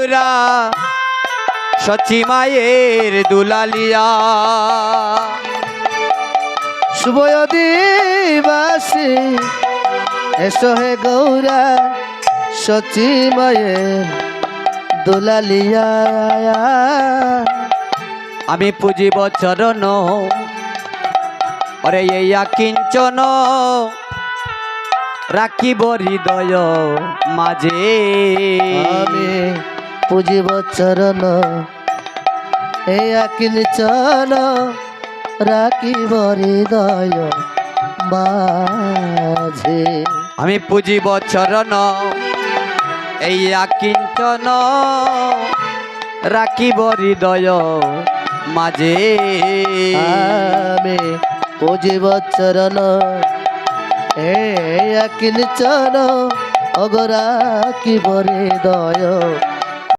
গৌরা সচি মায়ের দুলালিয়া। শুভ আদিবাসী এসো হে গৌরা সচি মায়ের দুলালিয়া। আমি পুজিব চরণ অরে এই কিঞ্চন রাখিব হৃদয় মাঝে। আমি পুজিব চরণ এই কিঞ্চন রাখিব হৃদয় মাঝে। আমি পুজিব চরণ এই কিঞ্চন রাখিব হৃদয় মাঝে। আমি পুজিব চরণ এই কিঞ্চন অগরা কি হৃদয়